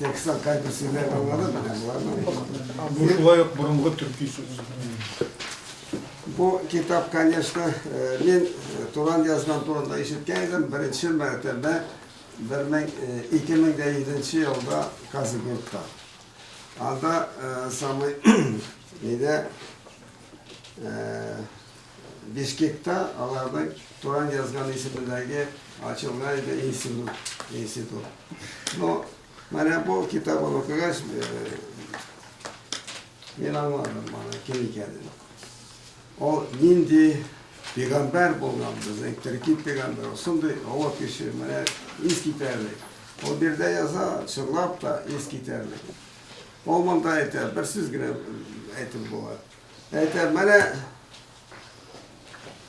tekstler kaygısıyla olmadı mı? Buruşula yok, burungu Türkiye sözü. Bu kitap, конечно, men Turan yazgan turunda işitkendim. Birinci mertebe 2007 yılda Kazıgurt'ta. Anda samay neyde Bişkek'te alardan Turan yazgan isimindeki açılgan institut. No, bana bu kitabı okuyaç men anladım bana kim kendini. O nindi peygamber bolgan bizning Türkiye peygamber olsun diye o kişi bana iskiterlik. O bir de yaza çıglap da iskiterlik. Olmanda ayter, bir sizgine aytib bolar. Ayter, bana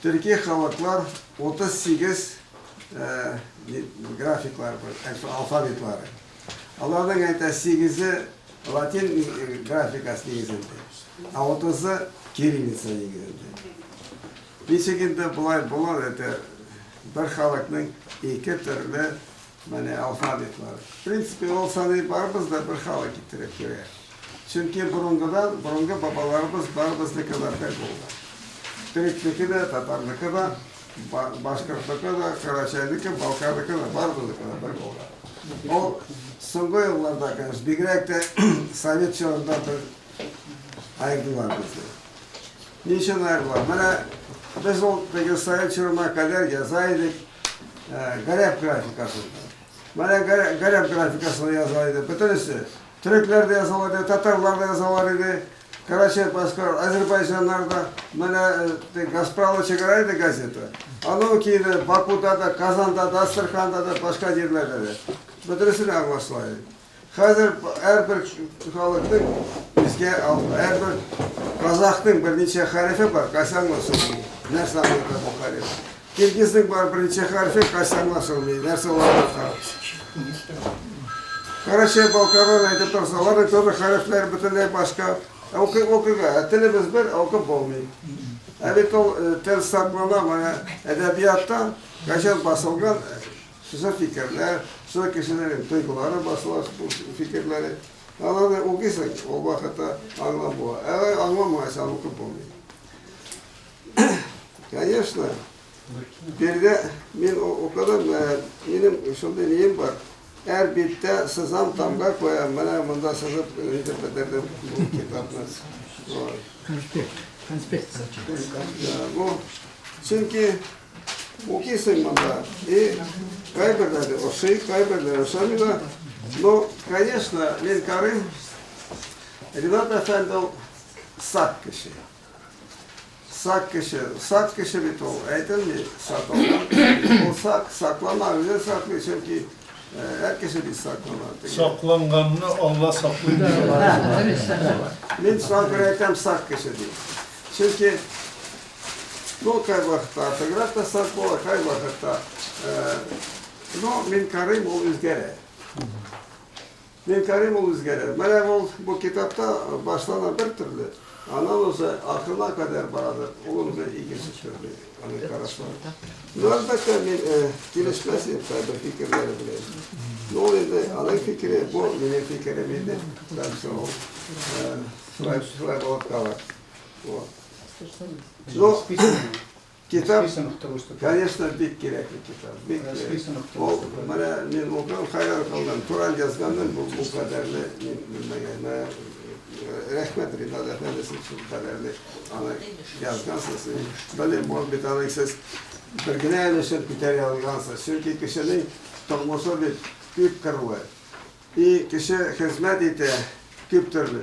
Türkiye halklar 38 grafiklar var, alfabetleri. Onlardan ayter 8'i Latin grafikası negizinde. 30'u Kirillitsa negizinde. Bir şekilde bular ayter, bir halkның iki türlü alfabet var. Prinsipi olsanı var bizde bir halk getirip görer. Çünkü burungu babalarımız var bizde kadar pek oldu. Türk'teki de, Tatar'daki de, Başkırt'daki de, Karaçay'daki, Balkar'daki de var bizde kadar pek oldu. O songu yıllarda karşı Bigrek'te Sovyet çağında ayırdılar bizde. Niçin ayırdılar? Bana biz o Sovyet çağına kadar yazaydık Garip grafikasında. Bana Garip grafikasında yazaydı. Bütünüsü Türkler de yazılardı, Tatarlar da yazılardı, Karaçay, Baskar, Azerbaycanlarda bana Gazpralı çıkaraydı gazete. Anuki'de, Baku'da da, Kazan'da da, Astrakhan'da da, başka yerlerde de. Bütünüsünü anlaşılaydı. Hazır her bir halkın, her bir Kazak'ın bir neçe harifi var, kaçanmasın. Nerede anlatıda bu harifi? Kirgiz'in var bir neçe harifi, kaçanmasın. Nerede olanlar Karaçay, Balkar'ın ayıp tursaların türlü harfler bütünlüğü başka. Okuga, tilimiz bir, okup olmuyor. Evet o tel saklanan edebiyatta kaçan basılgan şu fikirler, şu kişilerin duyguları basılan fikirleri. Anladın okuysan o vakitte anlam bu. Evet anlamaysan okup olmuyor. Конечно. Bir de ben okudum, benim şurada neyim var. Her bitte sızam tamga koyam. Bana bunda sızıp edip ederdim bu kitaplar. Konspekt. Bu çünkü okuysun bunda. Kaybederdi. O şey kaybederdi. Sami de, но, конечно, ben karım Rıdvat Efendi sak kişi. Sak kişi bir tol. Eğitim mi sak olan? O saklama öyle saklıyor çünkü herkese bir saklama. Saklanganını Allah saklıyor. Ben saklayacağım sak kişi değil. Çünkü no kay vakitte, fotoğrafta sak bola kay vakitte, no men karım ol üzgere. Men karım ol üzgere. Bana bu kitapta başlanan bir türlü. Anadolu'da aklına kadar baradır. Oğlumuza ilgisi türlü. Hani karışlar. Elbette ben gelişmesin tabi fikirleri bile. Ne oluyor da ana fikri bu benim fikrimiydi. Tabii o Freiburg'da var. No kitap, конечно, bir gerekli kitap. O bana ben okudum, hayal kaldım. Turan yazganın bu kadarlı bilmem. Rahmet Rıdvat Efendisi'nin şu kadarlı yazgan sesi. Böyle muhabbet alıksız. Bir güne yerleşir biter yazgansa. Çünkü kişinin tohmusu bir küp kırılı. Kişi hizmet ete küp türlü.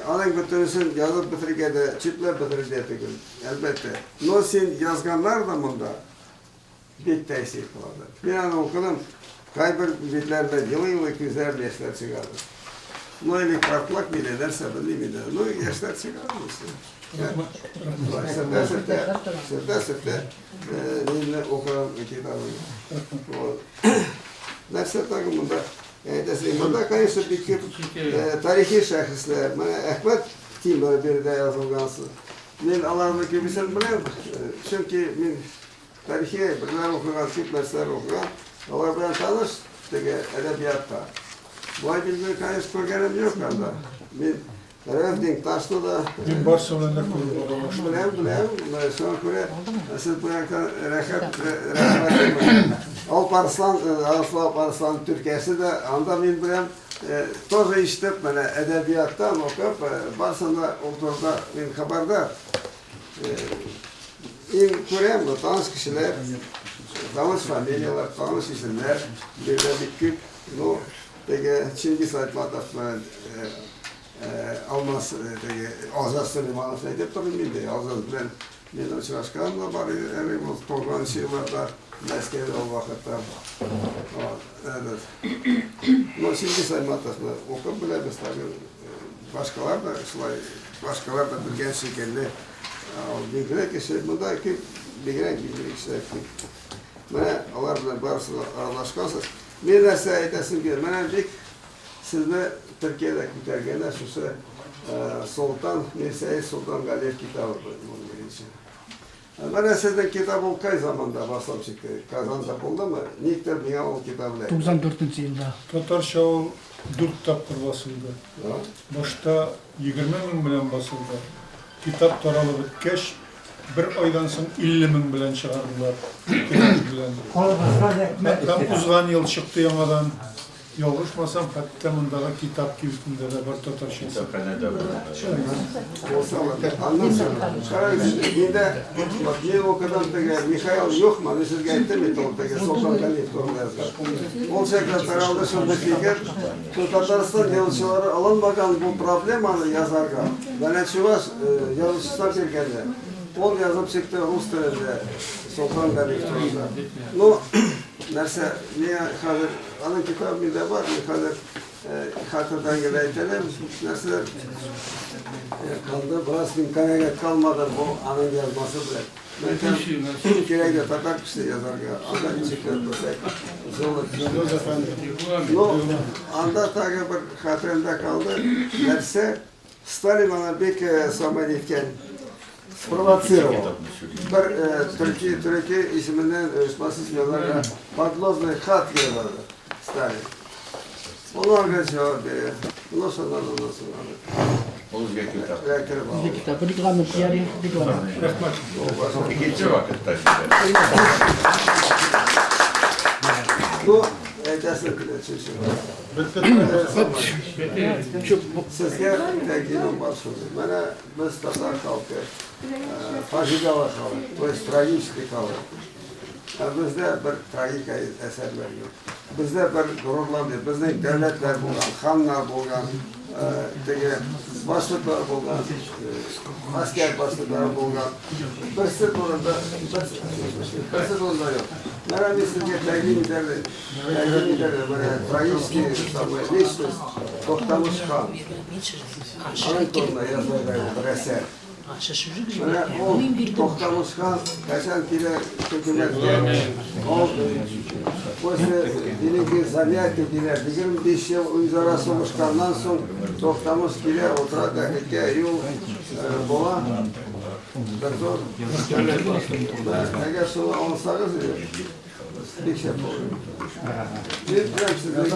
Onun bütünüsün yazıp bitirgede, çiftler bitirgede gün. Elbette. No sen yazganlar da bunda bir tesir kıladı. Bir an okudum. Kaybır bitlerle yılı güzel yaşlar çıkardı. No öyle farklılık bile derse bileyim de. No yaşlar çıkardı işte. Sırta benimle okuyan kitabı. Derse takımında bunda kayısı bir küp tarihi şahıslar. Ahmet kim böyle bir de yazılgansı. Ben Allah'ın kübüsünü biliyorum. Çünkü ben tarihi birler okuyan, küp mesler okuyan. Allah ben tanış edebiyatta. Vay bilmeyi kayıs koyarım yok anda. Ben Rövding taşlı da Ben Barcelona'da kurulmaya başladım. bilem. Sonra göre siz bu yaktan rekat Alparslan, Alparslan Türkiye'si de anda ben bilem tozu iştip bana edebiyattan okup Barcelona'da oturda ben haberdar. İn göreyim bu tanış kişiler, tanış familyalar, tanış isimler, bir de bir küp, no, peki Çingiz Aytmatov Almaz, Azaz Süleymanov ne deyip tabii bildi. Azaz bilen ben uçraşkan da bari bu 90'lı yıllarda Moskova'da o vakitte. Evet. No Çingiz Aytmatov'u okup bilemiz tabii. Başkalar da bilgen şekilde bilgiler kişi bunda ki bilgiler kişiler ki. Bana onlar bilen barısı aralaşkansız. Bir derse aytasım ki bana bir sizde Türkiye'de kütüphaneler şu Sultan Mirza Sultan Galiyev kitabı bunun için. Bana sizden kitap o kay zamanda başlam çıktı. Kazanacak oldu mu? Nikter bina o kitabı. 94 yılda. Tatarça o 4 tapkır basıldı. Başta 20 bin bilen basıldı. Kitap taralı bitkeş, bir aydan soň 50 bin bilen çıkardılar. Hatta uzgan yıl çıktı yamadan. Yoluşmasam hatta bundaki kitap kibitinde de bir Tatarça. Anlarsın. Yine bak yine o kadar da Mikhail yok mu? Siz gayet mi topta Sultan Galiyev torunu O sekreter aldı şurada fikir. Şu Tataristan yazıcıları alınmagan bu problem anı yazarga. Ben Çivas yazıcısına geldi. O yazıp çıktı Rus dilinde Sultan Galiyev torunu. No Nerse niye kadar anın kitabı bir de var ne kadar hatırdan geletelim nerse kaldı biraz imkanı kalmadan bu anın yazması bile. Ben Türkiye'de Tatar kişi yazar ya andan çıkıyor zorla efendim. no anda tabi bir hatırında kaldı nerse Stalin bana bir samanitken sprovocировал. Bir Türkiye isminden ölçmesiz yazarlar. Padlozный hat yazarlar. Stalin. Onlar cevap veriyor. Nasıl? Uzga kitap. Bir kitap, reklamet yeri, reklamet. İkinci vakitte. Bu edasını bile çeşitli. Sizge tekilim başlıyor. Bana biz Tatar halkı faşigava kalı, to jest tragiczny kalı. Bizde bir tragik eserler yok. Bizde bir gururlandı, bizden devletler bulgan, hanlar bulgan, başlıklar bulgan, asker başlıkları bulgan. Birisi durumda yok. Bana bir sizce tergin ederler, böyle tragiczny liczność Toxtamış Khan. Onun torunda yazılar bir eser. O Toxtamış Khan kaçan kile hükümetler после великих занятий diler. 25 yıl uyzara soğuşkandan sonra Toxtamış kile oturada hikaye yol bola bir zor. Eğer sonra 18 yıl bir şey oluyor. Bir size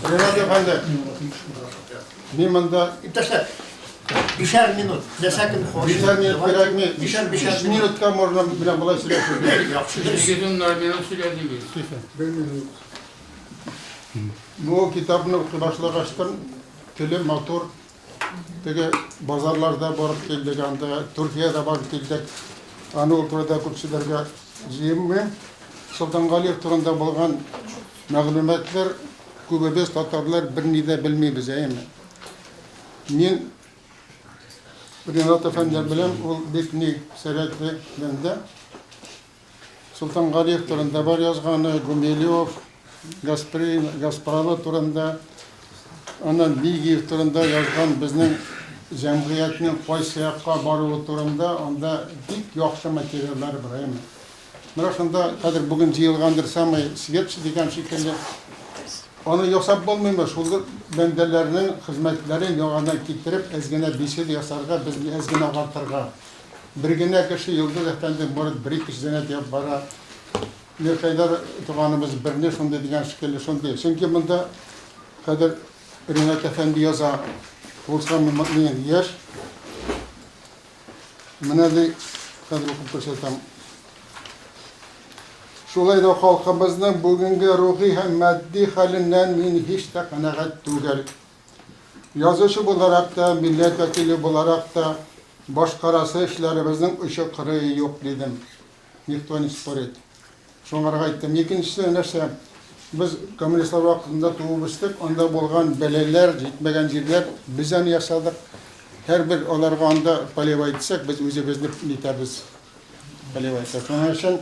Cenab-ı Efendi, Mimanda İptaşlar, bişer minut. Desekin hoş. bişer minut gerek mi? Bişer Üç minutka morna bilen bulay sürekli. Yaxşı. Bu kitabını başlagaçtan tili motor tege bazarlarda barıp keldik anda Türkiye'de barıp keldik. Anı oturda kurşilerge jiyimmi Sultan Galiyev turunda bulgan maglumatlar köbebez Tatarlar birini de bilmeybiz eymi. Men Rinat Efendi bilen ol bekni seretli bende Sultan Galiyev turunda var yazganı Gumeliov, Gasparov turunda ana Ligiyev turunda yazgan bizning jamiyatning qaysi yoqqa boruvi turunda onda dik yaxshi materiallar bor eymi. Mana shunda qadr bugun jiyilgandir samay sigetçi degan şekilde onu yasap olmaymış. Şol bendelerinin hizmetlerini yoğundan getirip ezgine bir şey yasarga, biz ezgine vartırga. bir gene kişi Yıldız Efendi Murat bir kişi zenet yap bara. Ne kadar tuğanımız birine şunda diyen şekilde şunda. Çünkü bunda kadar Rinat Efendi yaza olsa mümkün yer. Mene de kadar okup koşatam. Şolay da halkımızın bugünkü ruhi hem maddi halinden min hiç de kanaat değil. Yazıcı olarak da, milletvekili olarak da başkarası işlerimizin ışığı kırığı yok dedim. Nikton spor et. Sonra aytdım. İkincisi nerse biz komünistler vaktinde doğmuştuk. Onda bolgan beleler, gitmegen yerler bizden yaşadık. Her bir onlarga onda palev etsek biz özümüzni nitemiz palev etsek. Onun için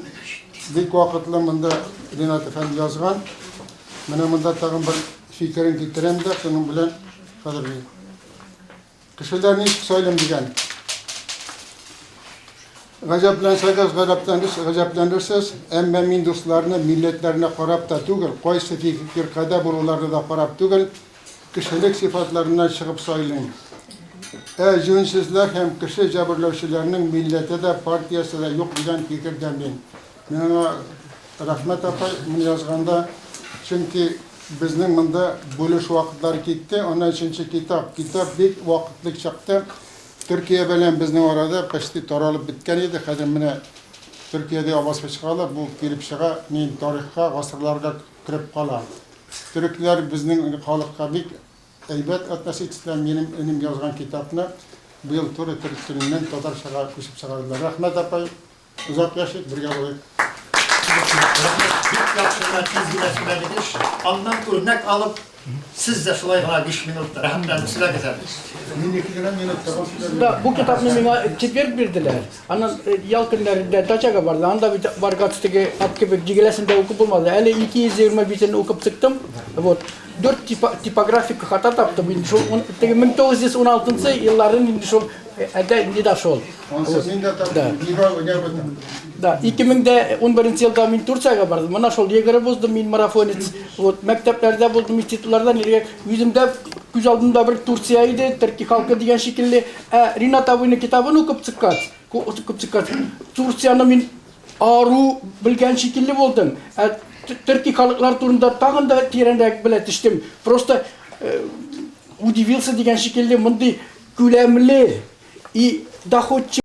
ilk vakitle bunda Rinat Efendi yazgan. Bana bunda tağın bir fikrin getirem de şunun bilen kadırlayım. Kişiler ne söylem diyen. Gajaplanırsanız emme min dostlarına, milletlerine qarab da tugul, qaysi fikirqada bulurlarına da qarab tugul, kişilik sıfatlarından çıkıp söyleyin. Jünsüzler hem kişi cəbirləşilərinin millete de partiyası da yok diyen fikirden ben. Bana rahmet apay bunu yazganda çünkü bizning bunda buluş vakitler gitti. Onun için kitap bir vakitlik çıktı. Türkiye bilen bizning orada pasti taralıb bitken edi. Hadi mine Türkiye'de avaz çıkalı bu gelip çıka men tarixga, asırlarga kirib qala. Türkler bizning xalqqa bek aybet atması İslam benim yazgan kitapını bu yıl Türk tilinden Tatarçaga koşup çıkardılar. Rahmet apay uzak yaşayıp birge olayık. Bir yapsınlar çizgileşmelidir. Ondan örnek alıp siz de şulay 5 minutlar rahmetten size gezerdiniz. Da bu kitapni menga çeker birdiler. Anan yalkınlarında Taçaga vardı. Anda bir barkatsıdaki Akkebek Cigelesinde okup bulmadı. Hele 221'ini okup çıktım. Вот. 4 tipografik hata taptım. Şu 1916 yılların şu ne şol. Da 2011 yılda men Turkiyaga bardım. Mana şol yegere bozdum men marafonец. Вот mekteplerde buldum, institutlardan yüzümde göz aldığımda bir Türkiye'ydi, Türkiye halkı diyen şekilde Rinat abinin kitabını okup çıkart. Türkiye'nin men aru bilgen şekilde buldum. Türkiye halklar turunda tağın da terendek biletiştim. Просто удивился diyen şekilde mındı gülemli, doходчивый